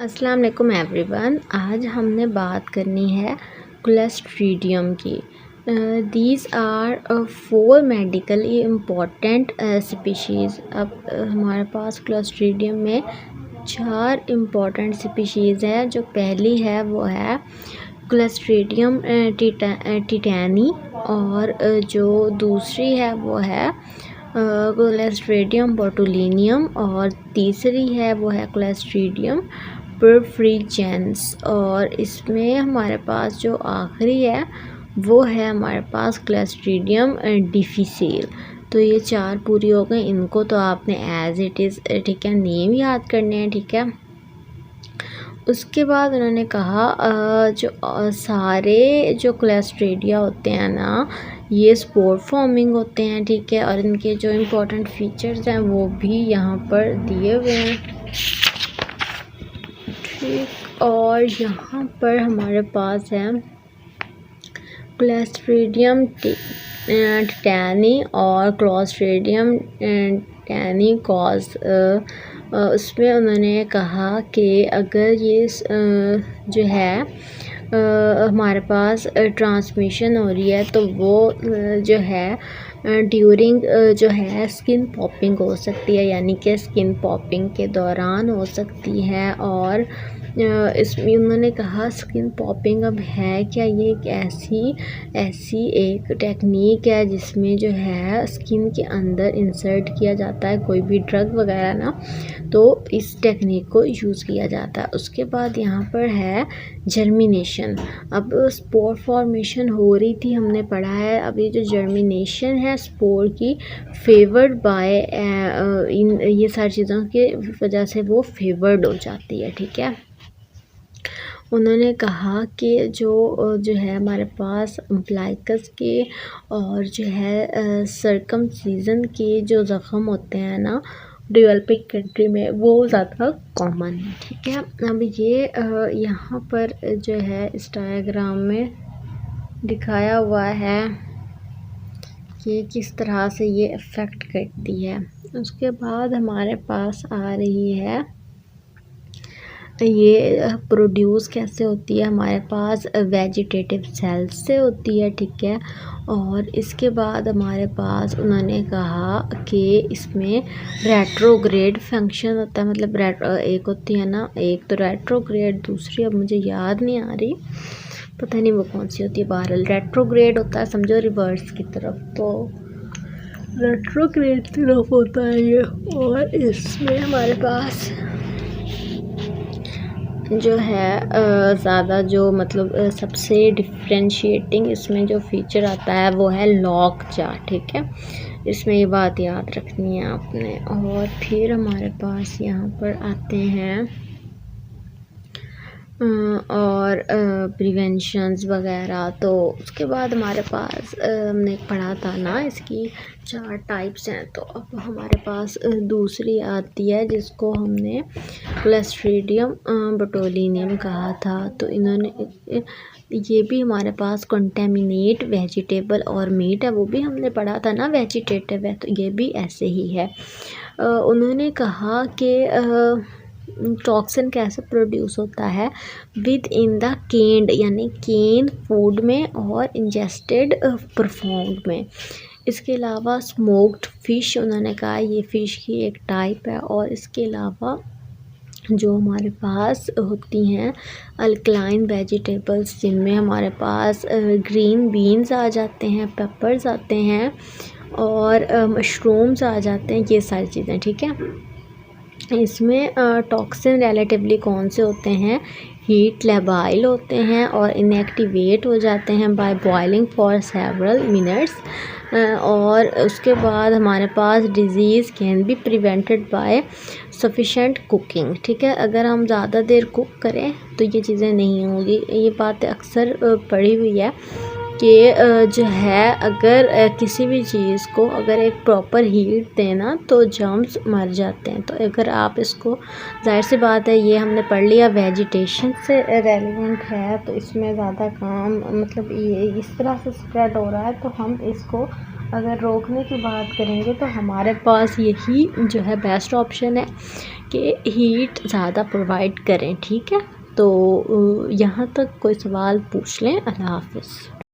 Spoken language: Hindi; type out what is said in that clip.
अस्सलाम वालेकुम एवरीवन। आज हमने बात करनी है क्लोस्ट्रीडियम की। These are 4 medically important species. अब हमारे पास क्लोस्ट्रीडियम में 4 इम्पॉर्टेंट स्पीशीज़ है। जो पहली है वो है क्लोस्ट्रीडियम टिटैनी और जो दूसरी है वो है क्लोस्ट्रीडियम बोटुलिनियम और तीसरी है वो है क्लोस्ट्रीडियम परफ्रीजेंस। और इसमें हमारे पास जो आखिरी है वो है हमारे पास क्लोस्ट्रीडियम डिफिसिल। तो ये 4 पूरी हो गई। इनको तो आपने एज इट इज़ ठीक है नेम याद करने हैं, ठीक है। उसके बाद उन्होंने कहा जो सारे जो क्लोस्ट्रीडिया होते हैं ना, ये स्पोर फॉर्मिंग होते हैं, ठीक है। और इनके जो इम्पोर्टेंट फीचर्स हैं वो भी यहाँ पर दिए हुए हैं, ठीक। और यहाँ पर हमारे पास है क्लोस्ट्रीडियम टिटैनी और क्लोस्ट्रीडियम टिटैनिकॉस। उसमें उन्होंने कहा कि अगर ये जो है हमारे पास ट्रांसमिशन हो रही है तो वो जो है ड्यूरिंग जो है स्किन पॉपिंग हो सकती है, यानी कि स्किन पॉपिंग के दौरान हो सकती है। और इसमें उन्होंने कहा स्किन पॉपिंग अब है क्या, ये एक ऐसी एक टेक्निक है जिसमें जो है स्किन के अंदर इंसर्ट किया जाता है कोई भी ड्रग वगैरह ना, तो इस टेक्निक को यूज़ किया जाता है। उसके बाद यहाँ पर है जर्मिनेशन। अब स्पोर फॉर्मेशन हो रही थी, हमने पढ़ा है। अब ये जो जर्मिनेशन है स्पोर की फेवर्ड बाय इन ये सारी चीज़ों की वजह से वो फेवर्ड हो जाती है, ठीक है। उन्होंने कहा कि जो है हमारे पास अम्प्लाइकस के और जो है सर्कमसीजन के जो ज़ख़म होते हैं ना डेवलपिंग कंट्री में, वो ज़्यादा कॉमन है, ठीक है। अब ये यहाँ पर जो है इस डायग्राम में दिखाया हुआ है कि किस तरह से ये अफेक्ट करती है। उसके बाद हमारे पास आ रही है ये प्रोड्यूस कैसे होती है, हमारे पास वेजिटेटिव सेल्स से होती है, ठीक है। और इसके बाद हमारे पास उन्होंने कहा कि इसमें रेट्रोग्रेड फंक्शन होता है। मतलब एक होती है ना, एक तो रेट्रोग्रेड, दूसरी अब मुझे याद नहीं आ रही, पता नहीं वो कौन सी होती है। बहरहाल रेट्रोग्रेड होता है, समझो रिवर्स की तरफ, तो रेट्रोग्रेड तरफ होता है ये। और इसमें हमारे पास जो है ज़्यादा जो मतलब सबसे डिफ्रेंशिएटिंग इसमें जो फीचर आता है वो है लॉक जा, ठीक है। इसमें ये बात याद रखनी है आपने। और फिर हमारे पास यहाँ पर आते हैं और प्रिवेंशंस वगैरह। तो उसके बाद हमारे पास हमने पढ़ा था ना, इसकी 4 टाइप्स हैं। तो अब हमारे पास दूसरी आती है जिसको हमने क्लोस्ट्रीडियम बोटुलिनियम कहा था। तो इन्होंने ये भी हमारे पास कंटेमिनेट वेजिटेबल और मीट है, वो भी हमने पढ़ा था ना, वेजिटेटिव है, तो ये भी ऐसे ही है। उन्होंने कहा कि टॉक्सिन कैसे प्रोड्यूस होता है विद इन द केन्ड, यानी केन फूड में और इंजेस्टेड परफॉर्म्ड में। इसके अलावा स्मोक्ड फ़िश, उन्होंने कहा ये फ़िश की एक टाइप है। और इसके अलावा जो हमारे पास होती हैं अल्कलाइन वेजिटेबल्स, जिनमें हमारे पास ग्रीन बीन्स आ जाते हैं, पेपर्स आते हैं और मशरूम्स आ जाते हैं, ये सारी चीज़ें, ठीक है। इसमें टॉक्सिन रिलेटिवली कौन से होते हैं, हीट लेबाइल होते हैं और इनएक्टिवेट हो जाते हैं by boiling for several minutes. और उसके बाद हमारे पास disease can be prevented by sufficient cooking, ठीक है। अगर हम ज़्यादा देर कुक करें तो ये चीज़ें नहीं होगी। ये बात अक्सर पढ़ी हुई है कि जो है अगर किसी भी चीज़ को अगर एक प्रॉपर हीट देना तो जर्म्स मर जाते हैं। तो अगर आप इसको, जाहिर सी बात है ये हमने पढ़ लिया वेजिटेशन से रेलिवेंट है, तो इसमें ज़्यादा काम मतलब ये इस तरह से स्प्रेड हो रहा है, तो हम इसको अगर रोकने की बात करेंगे तो हमारे पास यही जो है बेस्ट ऑप्शन है कि हीट ज़्यादा प्रोवाइड करें। ठीक है, तो यहाँ तक कोई सवाल पूछ लें। अल्लाह हाफ़िज़।